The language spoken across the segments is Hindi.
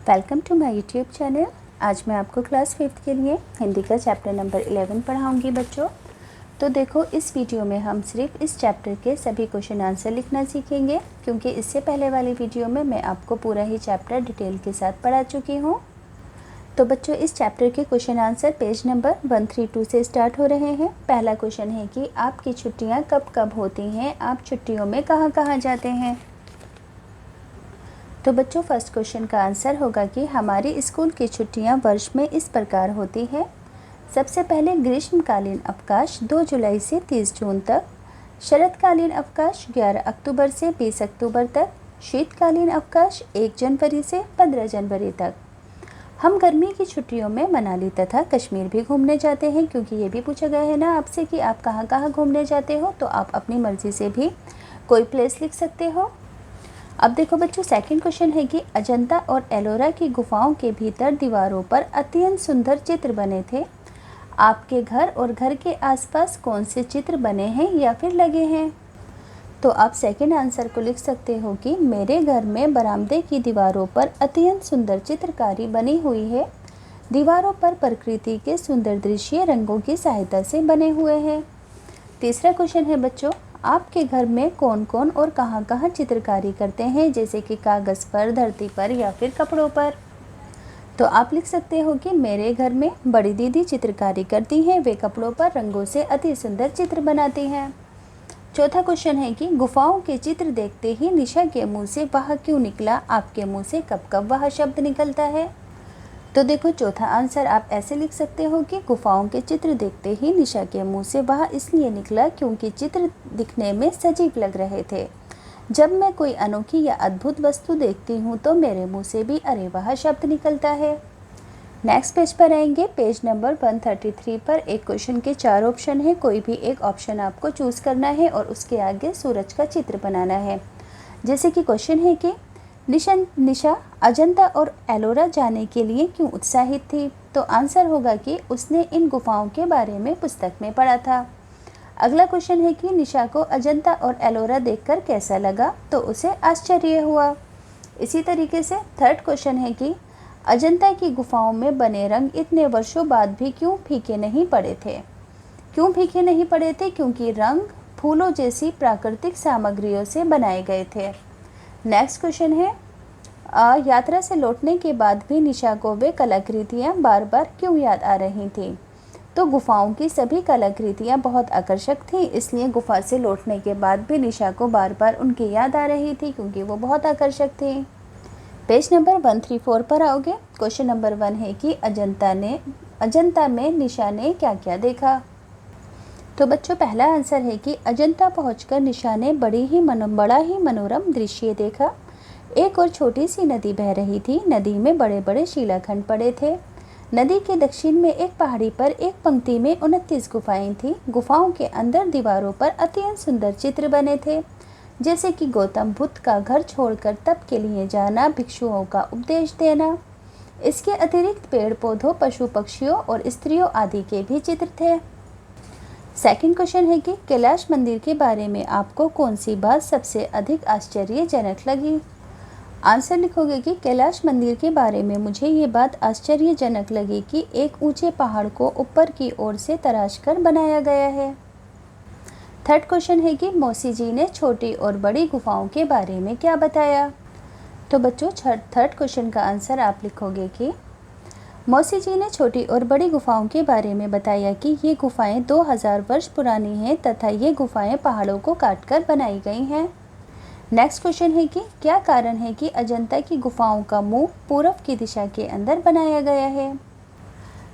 Welcome to my YouTube channel. आज मैं आपको क्लास 5th के लिए हिंदी का चैप्टर नंबर 11 पढ़ाऊंगी बच्चों। तो देखो, इस वीडियो में हम सिर्फ इस चैप्टर के सभी क्वेश्चन आंसर लिखना सीखेंगे, क्योंकि इससे पहले वाली वीडियो में मैं आपको पूरा ही चैप्टर डिटेल के साथ पढ़ा चुकी हूँ। तो बच्चों, इस चैप्टर के क्वेश्चन आंसर पेज नंबर 132 से स्टार्ट हो रहे हैं। पहला क्वेश्चन है कि आपकी छुट्टियाँ कब कब होती हैं, आप छुट्टियों में कहाँ कहाँ जाते हैं। तो बच्चों, फर्स्ट क्वेश्चन का आंसर होगा कि हमारी स्कूल की छुट्टियां वर्ष में इस प्रकार होती हैं। सबसे पहले ग्रीष्मकालीन अवकाश 2 जुलाई से 30 जून तक, शरतकालीन अवकाश 11 अक्टूबर से 20 अक्टूबर तक, शीतकालीन अवकाश 1 जनवरी से 15 जनवरी तक। हम गर्मी की छुट्टियों में मनाली तथा कश्मीर भी घूमने जाते हैं, क्योंकि ये भी पूछा गया है ना आपसे कि आप कहाँ कहाँ घूमने जाते हो, तो आप अपनी मर्ज़ी से भी कोई प्लेस लिख सकते हो। अब देखो बच्चों, सेकंड क्वेश्चन है कि अजंता और एलोरा की गुफाओं के भीतर दीवारों पर अत्यंत सुंदर चित्र बने थे। आपके घर और घर के आसपास कौन से चित्र बने हैं या फिर लगे हैं। तो आप सेकंड आंसर को लिख सकते हो कि मेरे घर में बरामदे की दीवारों पर अत्यंत सुंदर चित्रकारी बनी हुई है। दीवारों पर प्रकृति के सुंदर दृश्य रंगों की सहायता से बने हुए हैं। तीसरा क्वेश्चन है बच्चों, आपके घर में कौन कौन और कहाँ कहाँ चित्रकारी करते हैं, जैसे कि कागज़ पर, धरती पर या फिर कपड़ों पर। तो आप लिख सकते हो कि मेरे घर में बड़ी दीदी चित्रकारी करती हैं, वे कपड़ों पर रंगों से अति सुंदर चित्र बनाती हैं। चौथा क्वेश्चन है कि गुफाओं के चित्र देखते ही निशा के मुँह से वह क्यों निकला, आपके मुँह से कब कब वह शब्द निकलता है। तो देखो, चौथा आंसर आप ऐसे लिख सकते हो कि गुफाओं के चित्र देखते ही निशा के मुंह से वह इसलिए निकला क्योंकि चित्र दिखने में सजीव लग रहे थे। जब मैं कोई अनोखी या अद्भुत वस्तु देखती हूँ तो मेरे मुंह से भी अरे वाह शब्द निकलता है। नेक्स्ट पेज पर आएंगे। पेज नंबर 133 पर एक क्वेश्चन के 4 ऑप्शन है। कोई भी एक ऑप्शन आपको चूज़ करना है और उसके आगे सूरज का चित्र बनाना है। जैसे कि क्वेश्चन है कि निशा अजंता और एलोरा जाने के लिए क्यों उत्साहित थी। तो आंसर होगा कि उसने इन गुफाओं के बारे में पुस्तक में पढ़ा था। अगला क्वेश्चन है कि निशा को अजंता और एलोरा देखकर कैसा लगा, तो उसे आश्चर्य हुआ। इसी तरीके से थर्ड क्वेश्चन है कि अजंता की गुफाओं में बने रंग इतने वर्षों बाद भी क्यों फीके नहीं पड़े थे। क्यों फीके नहीं पड़े थे, क्योंकि रंग फूलों जैसी प्राकृतिक सामग्रियों से बनाए गए थे। नेक्स्ट क्वेश्चन है, यात्रा से लौटने के बाद भी निशा को वे कलाकृतियाँ बार बार क्यों याद आ रही थीं। तो गुफाओं की सभी कलाकृतियाँ बहुत आकर्षक थीं, इसलिए गुफा से लौटने के बाद भी निशा को बार बार उनकी याद आ रही थी, क्योंकि वो बहुत आकर्षक थी। पेज नंबर 134 पर आओगे। क्वेश्चन नंबर 1 है कि अजंता में निशा ने क्या क्या देखा। तो बच्चों, पहला आंसर है कि अजंता पहुंचकर निशा ने बड़ा ही मनोरम दृश्य देखा। एक और छोटी सी नदी बह रही थी। नदी में बड़े बड़े शिलाखंड पड़े थे। नदी के दक्षिण में एक पहाड़ी पर एक पंक्ति में 29 गुफाएं थीं। गुफाओं के अंदर दीवारों पर अत्यंत सुंदर चित्र बने थे, जैसे कि गौतम बुद्ध का घर छोड़कर तप के लिए जाना, भिक्षुओं का उपदेश देना। इसके अतिरिक्त पेड़ पौधों, पशु पक्षियों और स्त्रियों आदि के भी चित्र थे। सेकंड क्वेश्चन है कि कैलाश मंदिर के बारे में आपको कौन सी बात सबसे अधिक आश्चर्यजनक लगी। आंसर लिखोगे कि कैलाश मंदिर के बारे में मुझे ये बात आश्चर्यजनक लगी कि एक ऊंचे पहाड़ को ऊपर की ओर से तराश कर बनाया गया है। थर्ड क्वेश्चन है कि मौसी जी ने छोटी और बड़ी गुफाओं के बारे में क्या बताया। तो बच्चों, थर्ड क्वेश्चन का आंसर आप लिखोगे कि मौसी जी ने छोटी और बड़ी गुफाओं के बारे में बताया कि ये गुफाएं 2000 वर्ष पुरानी हैं तथा ये गुफाएं पहाड़ों को काटकर बनाई गई हैं। नेक्स्ट क्वेश्चन है कि क्या कारण है कि अजंता की गुफाओं का मुंह पूर्व की दिशा के अंदर बनाया गया है।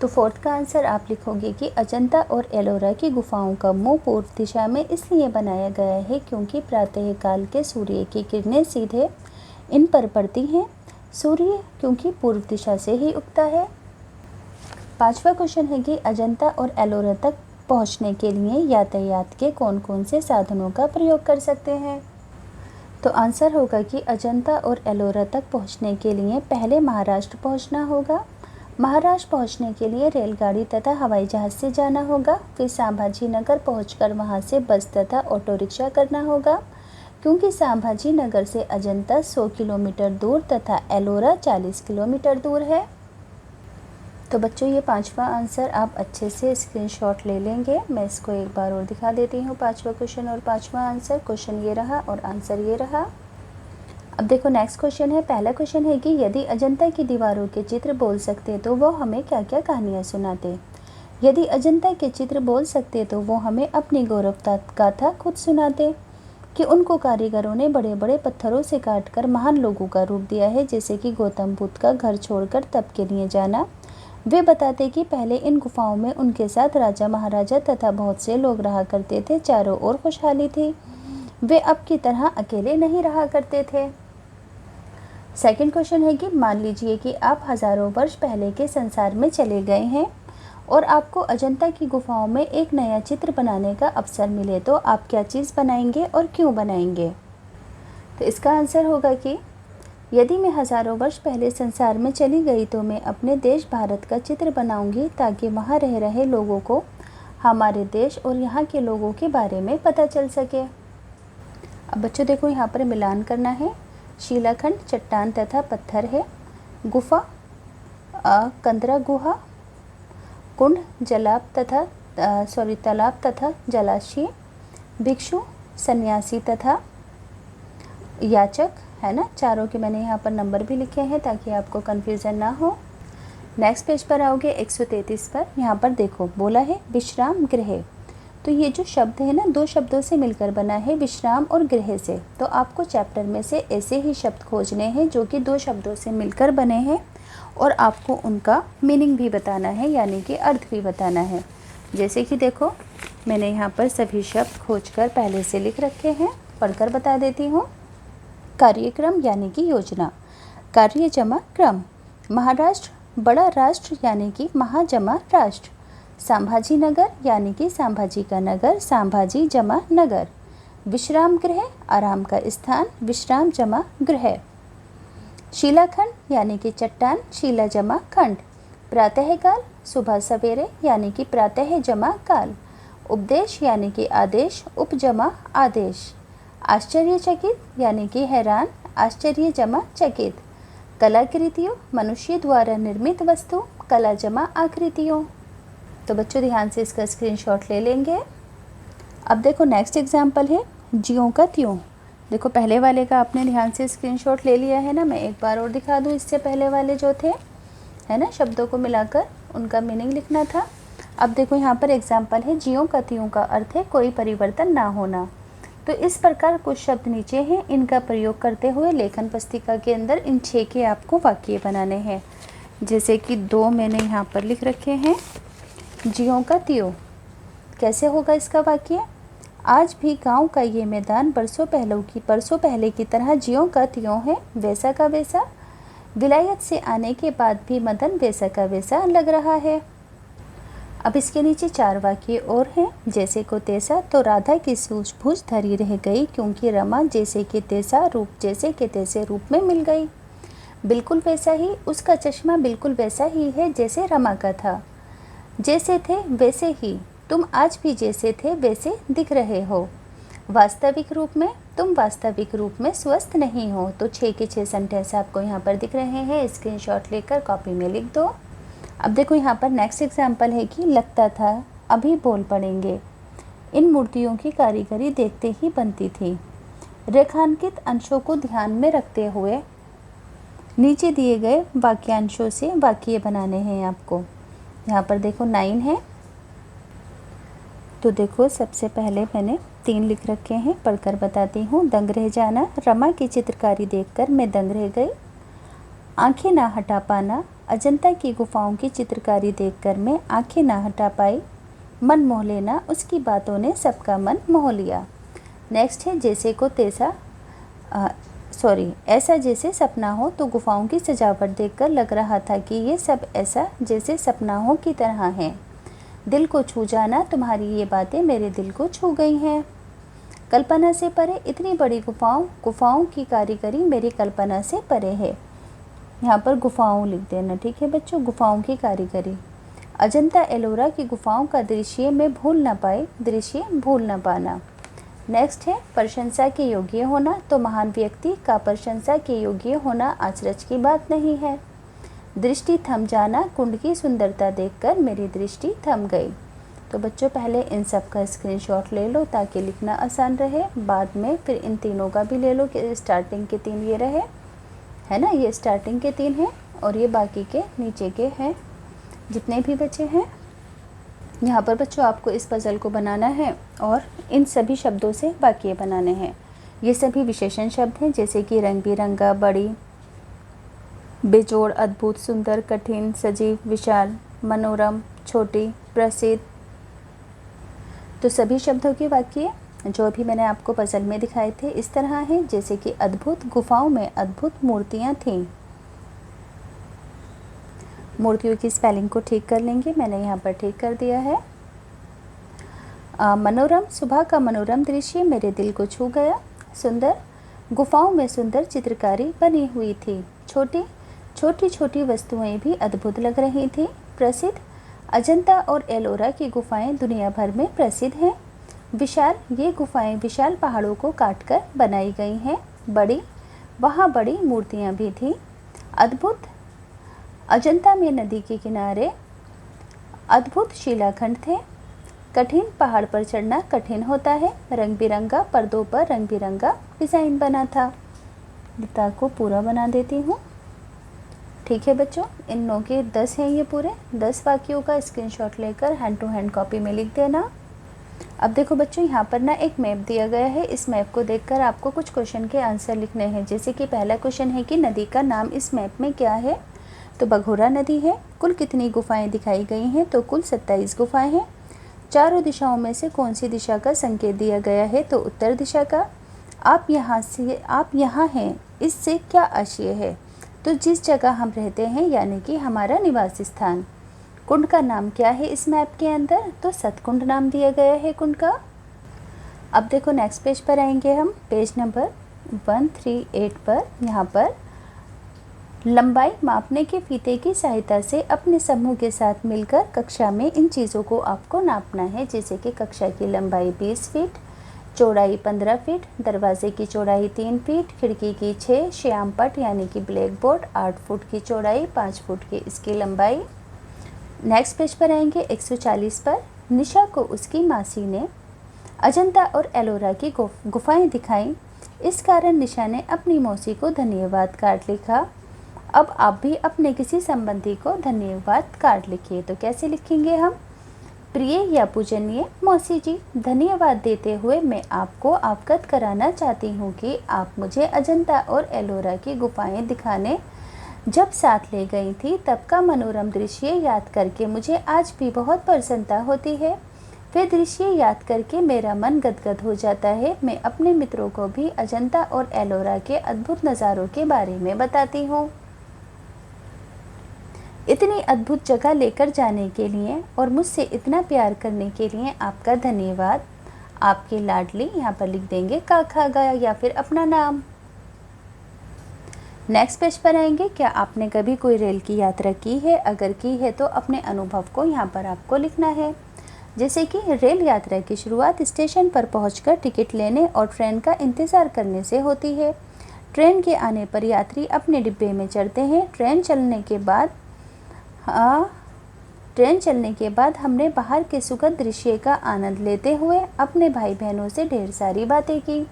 तो फोर्थ का आंसर आप लिखोगे कि अजंता और एलोरा की गुफाओं का मुंह पूर्व दिशा में इसलिए बनाया गया है क्योंकि प्रातःकाल के सूर्य की किरणें सीधे इन पर पड़ती हैं। सूर्य क्योंकि पूर्व दिशा से ही उगता है। पांचवा क्वेश्चन है कि अजंता और एलोरा तक पहुंचने के लिए यातायात के कौन कौन से साधनों का प्रयोग कर सकते हैं। तो आंसर होगा कि अजंता और एलोरा तक पहुंचने के लिए पहले महाराष्ट्र पहुंचना होगा। महाराष्ट्र पहुंचने के लिए रेलगाड़ी तथा हवाई जहाज़ से जाना होगा। फिर संभाजी नगर पहुंचकर वहां से बस तथा ऑटो रिक्शा करना होगा। क्योंकि संभाजी नगर से अजंता 100 किलोमीटर दूर तथा एलोरा 40 किलोमीटर दूर है। तो बच्चों ये पांचवा आंसर आप अच्छे से स्क्रीनशॉट ले लेंगे। मैं इसको एक बार और दिखा देती हूँ, पांचवा क्वेश्चन और पांचवा आंसर। क्वेश्चन ये रहा और आंसर ये रहा। अब देखो नेक्स्ट क्वेश्चन है। पहला क्वेश्चन है कि यदि अजंता की दीवारों के चित्र बोल सकते तो वो हमें क्या क्या कहानियाँ सुनाते। यदि अजंता के चित्र बोल सकते तो वो हमें अपनी गौरव गाथा खुद सुनाते कि उनको कारीगरों ने बड़े बड़े पत्थरों से काटकर महान लोगों का रूप दिया है, जैसे कि गौतम बुद्ध का घर छोड़कर तप के लिए जाना। वे बताते कि पहले इन गुफाओं में उनके साथ राजा महाराजा तथा बहुत से लोग रहा करते थे। चारों ओर खुशहाली थी। वे अब की तरह अकेले नहीं रहा करते थे। सेकंड क्वेश्चन है कि मान लीजिए कि आप हज़ारों वर्ष पहले के संसार में चले गए हैं और आपको अजंता की गुफाओं में एक नया चित्र बनाने का अवसर मिले, तो आप क्या चीज़ बनाएंगे और क्यों बनाएंगे। तो इसका आंसर होगा कि यदि मैं हज़ारों वर्ष पहले संसार में चली गई तो मैं अपने देश भारत का चित्र बनाऊंगी, ताकि वहाँ रह रहे लोगों को हमारे देश और यहाँ के लोगों के बारे में पता चल सके। अब बच्चों देखो यहाँ पर मिलान करना है। शिलाखंड चट्टान तथा पत्थर है। गुफा कंदरा गुहा। कुंड तालाब तथा जलाशय। भिक्षु सन्यासी तथा याचक, है ना। चारों के मैंने यहाँ पर नंबर भी लिखे हैं ताकि आपको कन्फ्यूज़न ना हो। नेक्स्ट पेज पर आओगे 133 पर। यहाँ पर देखो बोला है विश्राम गृह। तो ये जो शब्द है ना, दो शब्दों से मिलकर बना है, विश्राम और गृह से। तो आपको चैप्टर में से ऐसे ही शब्द खोजने हैं जो कि दो शब्दों से मिलकर बने हैं और आपको उनका मीनिंग भी बताना है, यानी कि अर्थ भी बताना है। जैसे कि देखो मैंने यहाँ पर सभी शब्द खोजकर पहले से लिख रखे हैं, पढ़कर बता देती हूँ। कार्यक्रम यानी कि योजना। कार्य जमा क्रम। महाराष्ट्र बड़ा राष्ट्र यानी कि महा जमा राष्ट्र। संभाजी नगर यानी कि संभाजी का नगर, संभाजी जमा नगर। विश्राम गृह आराम का स्थान, विश्राम जमा गृह। शिलाखंड यानी कि चट्टान, शिला जमा खंड। प्रातःकाल सुबह सवेरे यानी कि प्रातः जमा काल। उपदेश यानी कि आदेश, उपजमा आदेश। आश्चर्यचकित यानी कि हैरान, आश्चर्य जमा चकित। कलाकृतियों मनुष्य द्वारा निर्मित वस्तु, कला जमा आकृतियों। तो बच्चों ध्यान से इसका स्क्रीनशॉट ले लेंगे। अब देखो नेक्स्ट एग्जाम्पल है ज्यों का त्यों। देखो पहले वाले का आपने ध्यान से स्क्रीनशॉट ले लिया है ना। मैं एक बार और दिखा दूँ, इससे पहले वाले जो थे, है ना, शब्दों को मिलाकर उनका मीनिंग लिखना था। अब देखो यहाँ पर एग्जाम्पल है ज्यों का त्यों का अर्थ है कोई परिवर्तन ना होना। तो इस प्रकार कुछ शब्द नीचे हैं, इनका प्रयोग करते हुए लेखन पुस्तिका के अंदर इन 6 के आपको वाक्य बनाने हैं। जैसे कि 2 मैंने यहाँ पर लिख रखे हैं। ज्यों का त्यों कैसे होगा इसका वाक्य। आज भी गांव का ये मैदान बरसों पहले की तरह ज्यों का त्यों है, वैसा का वैसा। विलायत से आने के बाद भी मदन वैसा का वैसा लग रहा है। अब इसके नीचे 4 वाक्य और हैं। जैसे को तैसा, तो राधा की सूझबूझ धरी रह गई, क्योंकि रमा जैसे के तैसा रूप जैसे के तैसे रूप में मिल गई। बिल्कुल वैसा ही, उसका चश्मा बिल्कुल वैसा ही है जैसे रमा का था। जैसे थे वैसे ही, तुम आज भी जैसे थे वैसे दिख रहे हो। वास्तविक रूप में, तुम वास्तविक रूप में स्वस्थ नहीं हो। तो 6 के 6 सेंटेंस आपको यहाँ पर दिख रहे हैं, स्क्रीनशॉट लेकर कॉपी में लिख दो। अब देखो यहाँ पर नेक्स्ट एग्जाम्पल है कि लगता था अभी बोल पड़ेंगे। इन मूर्तियों की कारीगरी देखते ही बनती थी। रेखांकित अंशों को ध्यान में रखते हुए नीचे दिए गए वाक्यांशों से वाक्य बनाने हैं आपको। यहाँ पर देखो 9 है। तो देखो सबसे पहले मैंने 3 लिख रखे हैं, पढ़कर बताती हूँ। दंग रह जाना, रमा की चित्रकारी देखकर मैं दंग रह गई। आंखें ना हटा पाना, अजंता की गुफाओं की चित्रकारी देखकर मैं आंखें ना हटा पाई। मन मोह लेना, उसकी बातों ने सबका मन मोह लिया। नेक्स्ट है जैसे को तैसा, ऐसा जैसे सपना हो, तो गुफाओं की सजावट देखकर लग रहा था कि ये सब ऐसा जैसे सपना हो की तरह हैं। दिल को छू जाना, तुम्हारी ये बातें मेरे दिल को छू गई हैं। कल्पना से परे, इतनी बड़ी गुफाओं की कारीगरी मेरी कल्पना से परे है। यहाँ पर गुफाओं लिख देना, ठीक है बच्चों, गुफाओं की कारीगरी। अजंता एलोरा की गुफाओं का दृश्य मैं भूल ना पाई, दृश्य भूल ना पाना। नेक्स्ट है प्रशंसा के योग्य होना। तो महान व्यक्ति का प्रशंसा के योग्य होना अचरज की बात नहीं है। दृष्टि थम जाना, कुंड की सुंदरता देखकर मेरी दृष्टि थम गई। तो बच्चों पहले इन सब का स्क्रीनशॉट ले लो ताकि लिखना आसान रहे। बाद में फिर इन तीनों का भी ले लो कि स्टार्टिंग के 3 ये रहे, है ना, ये स्टार्टिंग के 3 हैं और ये बाकी के नीचे के हैं जितने भी बचे हैं। यहाँ पर बच्चों आपको इस पज़ल को बनाना है और इन सभी शब्दों से वाक्य बनाने हैं। ये सभी विशेषण शब्द हैं जैसे कि रंग बिरंगा, बड़ी, बेजोड़, अद्भुत, सुंदर, कठिन, सजीव, विशाल, मनोरम, छोटी, प्रसिद्ध। तो सभी शब्दों के वाक्य जो भी मैंने आपको पज़ल में दिखाए थे इस तरह हैं, जैसे कि अद्भुत, गुफाओं में अद्भुत मूर्तियाँ थीं। मूर्तियों की स्पेलिंग को ठीक कर लेंगे, मैंने यहाँ पर ठीक कर दिया है। मनोरम, सुबह का मनोरम दृश्य मेरे दिल को छू गया। सुंदर, गुफाओं में सुंदर चित्रकारी बनी हुई थी। छोटी, छोटी छोटी वस्तुएं भी अद्भुत लग रही थी। प्रसिद्ध, अजंता और एलोरा की गुफाएं दुनिया भर में प्रसिद्ध हैं। विशाल, ये गुफाएं विशाल पहाड़ों को काटकर बनाई गई हैं। बड़ी, वहाँ बड़ी मूर्तियाँ भी थीं। अद्भुत, अजंता में नदी के किनारे अद्भुत शिलाखंड थे। कठिन, पहाड़ पर चढ़ना कठिन होता है। रंग बिरंगा, पर्दों पर रंग बिरंगा डिज़ाइन बना था। गीता को पूरा बना देती हूँ। ठीक है बच्चों, इन 9 के 10 हैं ये पूरे। 10 वाक्यों का स्क्रीनशॉट लेकर हैंड टू हैंड कॉपी में लिख देना। अब देखो बच्चों, यहाँ पर ना एक मैप दिया गया है। इस मैप को देखकर आपको कुछ क्वेश्चन के आंसर लिखने हैं। जैसे कि पहला क्वेश्चन है कि नदी का नाम इस मैप में क्या है। तो बघोरा नदी है। कुल कितनी गुफाएं दिखाई गई हैं। तो कुल 27 गुफाएं हैं। चारों दिशाओं में से कौन सी दिशा का संकेत दिया गया है। तो उत्तर दिशा का। आप यहाँ हैं, इससे क्या आशय है। तो जिस जगह हम रहते हैं यानी कि हमारा निवास स्थान। कुंड का नाम क्या है इस मैप के अंदर। तो सतकुंड नाम दिया गया है कुंड का। अब देखो नेक्स्ट पेज पर आएंगे हम, पेज नंबर 138 पर। यहाँ पर लंबाई मापने के फीते की सहायता से अपने समूह के साथ मिलकर कक्षा में इन चीज़ों को आपको नापना है। जैसे कि कक्षा की लंबाई 20 फीट, चौड़ाई 15 फीट, दरवाजे की चौड़ाई 3 फीट, खिड़की की 6, श्यामपट यानी कि ब्लैक बोर्ड 8 फुट की चौड़ाई, 5 फुट की इसकी लंबाई। नेक्स्ट पेज पर आएंगे 140 पर। निशा को उसकी मासी ने अजंता और एलोरा की गुफाएं दिखाई। इस कारण निशा ने अपनी मौसी को धन्यवाद कार्ड लिखा। अब आप भी अपने किसी संबंधी को धन्यवाद कार्ड लिखिए। तो कैसे लिखेंगे हम। प्रिय या पूजनीय मौसी जी, धन्यवाद देते हुए मैं आपको अवगत कराना चाहती हूँ कि आप मुझे अजंता और एलोरा की गुफाएं दिखाने जब साथ ले गई थी तब का मनोरम दृश्य याद करके मुझे आज भी बहुत प्रसन्नता होती है। वे दृश्य याद करके मेरा मन गदगद हो जाता है। मैं अपने मित्रों को भी अजंता और एलोरा के अद्भुत नज़ारों के बारे में बताती हूँ। इतनी अद्भुत जगह लेकर जाने के लिए और मुझसे इतना प्यार करने के लिए आपका धन्यवाद। आपकी लाडली, यहाँ पर लिख देंगे काका गया या फिर अपना नाम। नेक्स्ट पेज पर आएंगे। क्या आपने कभी कोई रेल की यात्रा की है। अगर की है तो अपने अनुभव को यहाँ पर आपको लिखना है। जैसे कि रेल यात्रा की शुरुआत स्टेशन पर पहुंचकर टिकट लेने और ट्रेन का इंतज़ार करने से होती है। ट्रेन के आने पर यात्री अपने डिब्बे में चढ़ते हैं। ट्रेन चलने के बाद हमने बाहर के सुखद दृश्य का आनंद लेते हुए अपने भाई बहनों से ढेर सारी बातें की।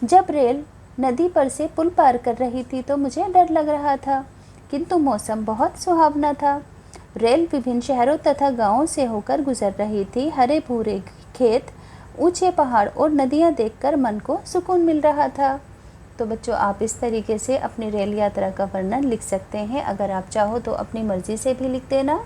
जब रेल नदी पर से पुल पार कर रही थी तो मुझे डर लग रहा था, किंतु मौसम बहुत सुहावना था। रेल विभिन्न शहरों तथा गांवों से होकर गुजर रही थी। हरे भूरे खेत, ऊंचे पहाड़ और नदियां देखकर मन को सुकून मिल रहा था। तो बच्चों आप इस तरीके से अपनी रेल यात्रा का वर्णन लिख सकते हैं। अगर आप चाहो तो अपनी मर्ज़ी से भी लिख देना।